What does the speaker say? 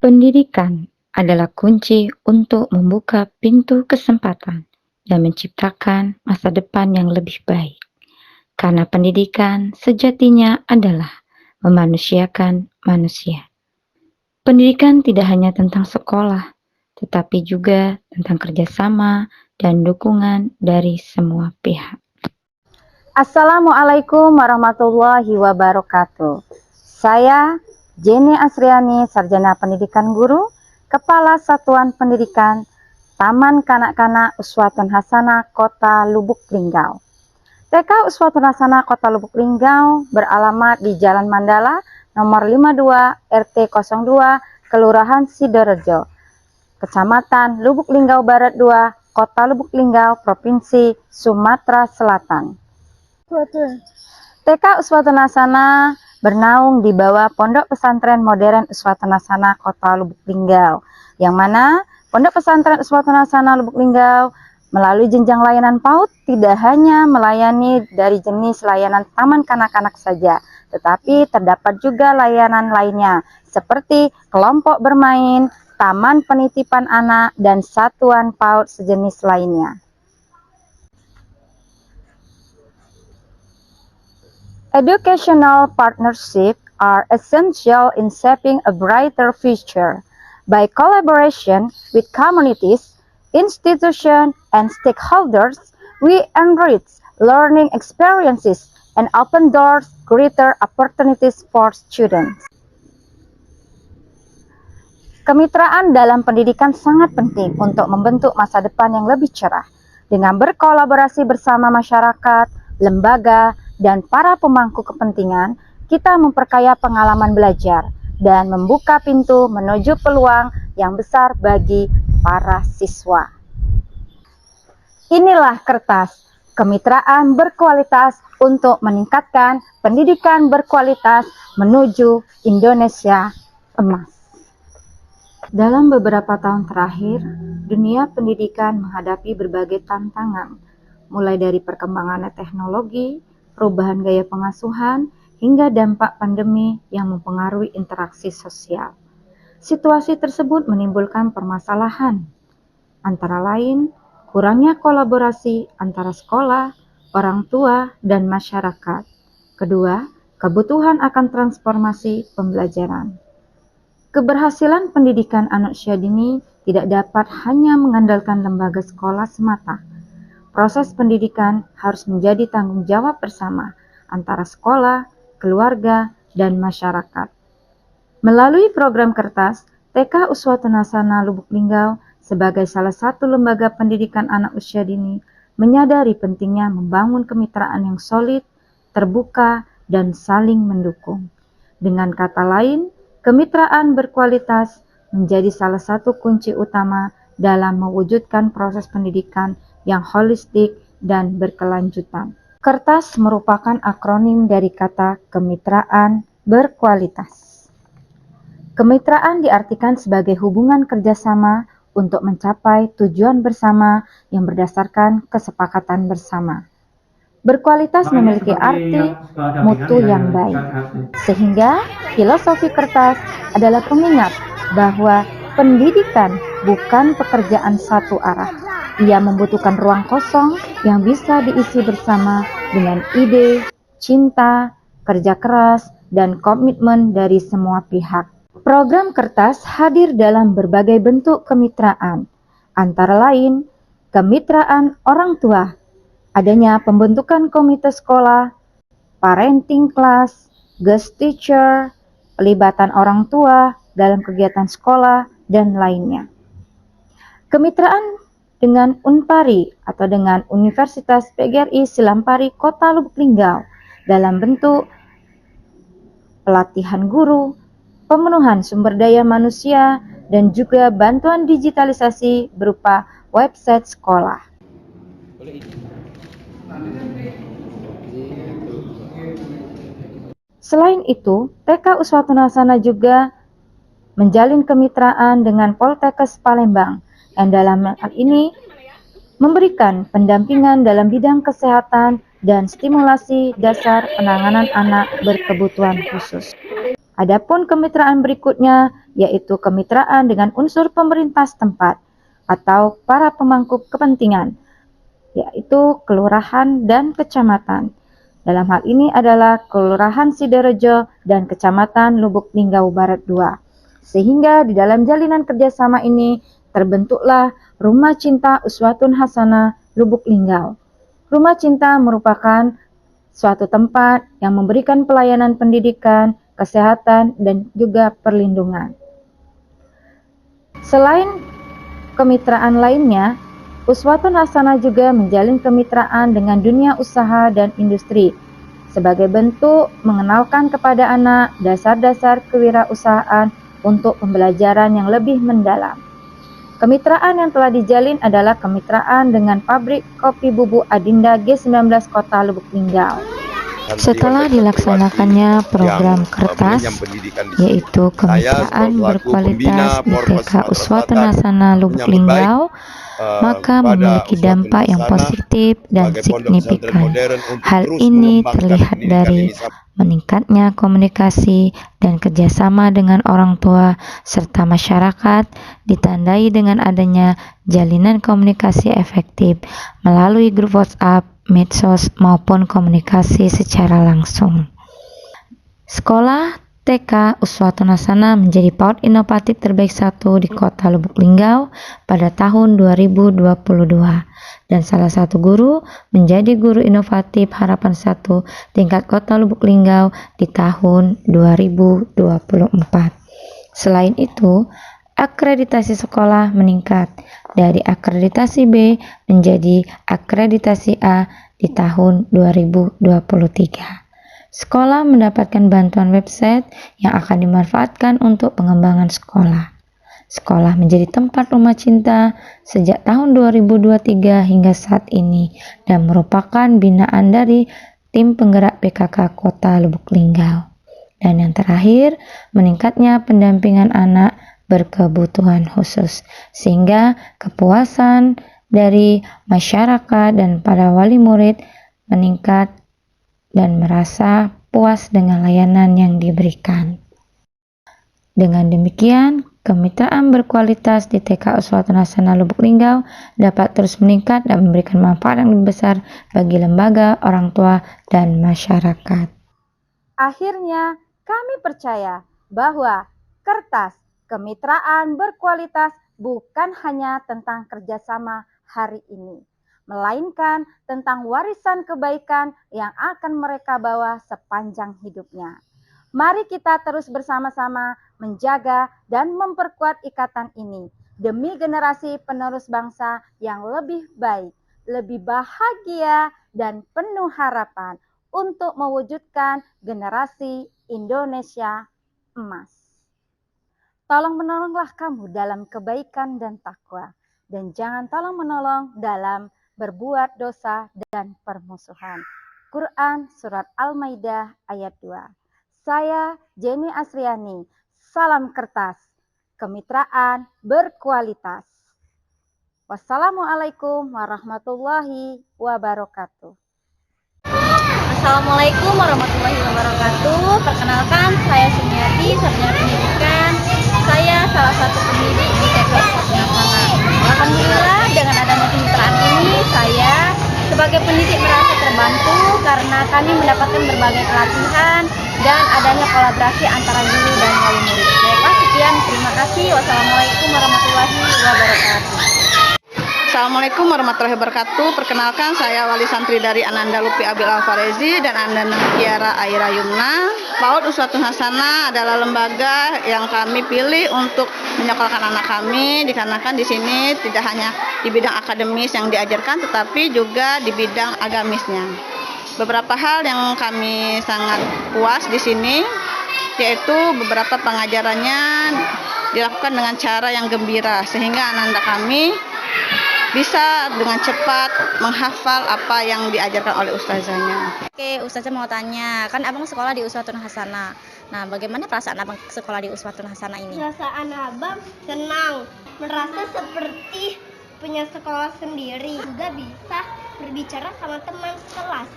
Pendidikan adalah kunci untuk membuka pintu kesempatan dan menciptakan masa depan yang lebih baik. Karena pendidikan sejatinya adalah memanusiakan manusia. Pendidikan tidak hanya tentang sekolah, tetapi juga tentang kerjasama dan dukungan dari semua pihak. Assalamualaikum warahmatullahi wabarakatuh. Saya Jenny Asriani, Sarjana Pendidikan Guru, Kepala Satuan Pendidikan Taman Kanak-Kanak Uswatun Hasanah Kota Lubuk Linggau. TK Uswatun Hasanah Kota Lubuk Linggau beralamat di Jalan Mandala nomor 52 RT 02 Kelurahan Sidorejo, Kecamatan Lubuk Linggau Barat 2, Kota Lubuk Linggau, Provinsi Sumatera Selatan. TK Uswatun Hasanah bernaung di bawah Pondok Pesantren Modern Uswatun Hasanah Kota Lubuk Linggau, yang mana Pondok Pesantren Uswatun Hasanah Lubuk Linggau melalui jenjang layanan PAUD tidak hanya melayani dari jenis layanan taman kanak-kanak saja, tetapi terdapat juga layanan lainnya seperti kelompok bermain, taman penitipan anak, dan satuan PAUD sejenis lainnya. Educational partnerships are essential in shaping a brighter future. By collaboration with communities, institutions, and stakeholders, we enrich learning experiences and open doors greater opportunities for students. Kemitraan dalam pendidikan sangat penting untuk membentuk masa depan yang lebih cerah. Dengan berkolaborasi bersama masyarakat, lembaga, dan para pemangku kepentingan, kita memperkaya pengalaman belajar dan membuka pintu menuju peluang yang besar bagi para siswa. Inilah kertas, kemitraan berkualitas untuk meningkatkan pendidikan berkualitas menuju Indonesia emas. Dalam beberapa tahun terakhir, dunia pendidikan menghadapi berbagai tantangan, mulai dari perkembangan teknologi, perubahan gaya pengasuhan, hingga dampak pandemi yang mempengaruhi interaksi sosial. Situasi tersebut menimbulkan permasalahan, antara lain kurangnya kolaborasi antara sekolah, orang tua, dan masyarakat. Kedua, kebutuhan akan transformasi pembelajaran. Keberhasilan pendidikan anak usia dini tidak dapat hanya mengandalkan lembaga sekolah semata. Proses pendidikan harus menjadi tanggung jawab bersama antara sekolah, keluarga, dan masyarakat. Melalui program kertas, TK Uswatun Hasanah Lubuk Linggau sebagai salah satu lembaga pendidikan anak usia dini menyadari pentingnya membangun kemitraan yang solid, terbuka, dan saling mendukung. Dengan kata lain, kemitraan berkualitas menjadi salah satu kunci utama dalam mewujudkan proses pendidikan yang holistik dan berkelanjutan. Kertas merupakan akronim dari kata kemitraan berkualitas. Kemitraan diartikan sebagai hubungan kerjasama untuk mencapai tujuan bersama yang berdasarkan kesepakatan bersama. Berkualitas memiliki arti mutu yang baik, sehingga filosofi kertas adalah pengingat bahwa pendidikan bukan pekerjaan satu arah. Ia membutuhkan ruang kosong yang bisa diisi bersama dengan ide, cinta, kerja keras, dan komitmen dari semua pihak. Program kertas hadir dalam berbagai bentuk kemitraan, antara lain kemitraan orang tua, adanya pembentukan komite sekolah, parenting class, guest teacher, pelibatan orang tua dalam kegiatan sekolah, dan lainnya. Kemitraan dengan Unpari atau dengan Universitas PGRI Silampari Kota Lubuk Linggau dalam bentuk pelatihan guru, pemenuhan sumber daya manusia, dan juga bantuan digitalisasi berupa website sekolah. Selain itu, TK Uswatun Hasanah juga menjalin kemitraan dengan Poltekkes Palembang yang dalam hal ini memberikan pendampingan dalam bidang kesehatan dan stimulasi dasar penanganan anak berkebutuhan khusus. Adapun kemitraan berikutnya yaitu kemitraan dengan unsur pemerintah setempat atau para pemangku kepentingan, yaitu kelurahan dan kecamatan. Dalam hal ini adalah Kelurahan Sidorejo dan Kecamatan Lubuk Linggau Barat II. Sehingga di dalam jalinan kerjasama ini terbentuklah Rumah Cinta Uswatun Hasanah Lubuk Linggau. Rumah Cinta merupakan suatu tempat yang memberikan pelayanan pendidikan, kesehatan, dan juga perlindungan. Selain kemitraan lainnya, Uswatun Hasanah juga menjalin kemitraan dengan dunia usaha dan industri sebagai bentuk mengenalkan kepada anak dasar-dasar kewirausahaan untuk pembelajaran yang lebih mendalam. Kemitraan yang telah dijalin adalah kemitraan dengan pabrik kopi bubuk Adinda G19 Kota Lubuk Linggau. Setelah dilaksanakannya program kertas, yaitu kemitraan berkualitas di TK Uswatun Hasanah Lubuk Linggau, maka memiliki dampak yang positif dan signifikan. Hal ini terlihat dari meningkatnya komunikasi dan kerjasama dengan orang tua serta masyarakat, ditandai dengan adanya jalinan komunikasi efektif melalui grup WhatsApp, medsos, maupun komunikasi secara langsung. Sekolah TK Uswatun Hasanah menjadi PAUD inovatif terbaik 1 di Kota Lubuk Linggau pada tahun 2022 dan salah satu guru menjadi guru inovatif harapan 1 tingkat Kota Lubuk Linggau di tahun 2024. Selain itu, akreditasi sekolah meningkat dari akreditasi B menjadi akreditasi A di tahun 2023. Sekolah mendapatkan bantuan website yang akan dimanfaatkan untuk pengembangan sekolah. Sekolah menjadi tempat rumah cinta sejak tahun 2023 hingga saat ini dan merupakan binaan dari tim penggerak PKK Kota Lubuk Linggau. Dan yang terakhir, meningkatnya pendampingan anak berkebutuhan khusus sehingga kepuasan dari masyarakat dan para wali murid meningkat dan merasa puas dengan layanan yang diberikan. Dengan demikian, kemitraan berkualitas di TK Uswatun Hasanah Lubuk Linggau dapat terus meningkat dan memberikan manfaat yang lebih besar bagi lembaga, orang tua, dan masyarakat. Akhirnya, kami percaya bahwa kertas kemitraan berkualitas bukan hanya tentang kerjasama hari ini, melainkan tentang warisan kebaikan yang akan mereka bawa sepanjang hidupnya. Mari kita terus bersama-sama menjaga dan memperkuat ikatan ini demi generasi penerus bangsa yang lebih baik, lebih bahagia, dan penuh harapan untuk mewujudkan generasi Indonesia emas. Tolong-menolonglah kamu dalam kebaikan dan takwa, dan jangan tolong-menolong dalam berbuat dosa dan permusuhan. Quran Surat Al-Maidah ayat 2. Saya Jenny Asriani, salam kertas, kemitraan berkualitas. Wassalamualaikum warahmatullahi wabarakatuh. Assalamualaikum warahmatullahi wabarakatuh. Perkenalkan, saya Sumiati, sarjana pendidikan. Saya salah satu pendidik di TK Uswatun Hasanah. Alhamdulillah, dengan adanya kemitraan ini, saya sebagai pendidik merasa terbantu karena kami mendapatkan berbagai pelatihan dan adanya kolaborasi antara guru dan wali murid. Baiklah, sekian. Terima kasih. Wassalamualaikum warahmatullahi wabarakatuh. Assalamualaikum warahmatullahi wabarakatuh. Perkenalkan, saya wali santri dari Ananda Lupi Abil Alfarezi dan Ananda Kiara Aira Yumna. PAUD Uswatun Hasanah adalah lembaga yang kami pilih untuk menyekolahkan anak kami, dikarenakan di sini tidak hanya di bidang akademis yang diajarkan, tetapi juga di bidang agamisnya. Beberapa hal yang kami sangat puas di sini, yaitu beberapa pengajarannya dilakukan dengan cara yang gembira, sehingga anak-anak kami bisa dengan cepat menghafal apa yang diajarkan oleh ustazahnya. Oke, ustazah mau tanya, kan abang sekolah di Uswatun Hasanah. Nah, bagaimana perasaan abang sekolah di Uswatun Hasanah ini? Perasaan abang senang, merasa seperti punya sekolah sendiri, juga bisa berbicara sama teman sekelas.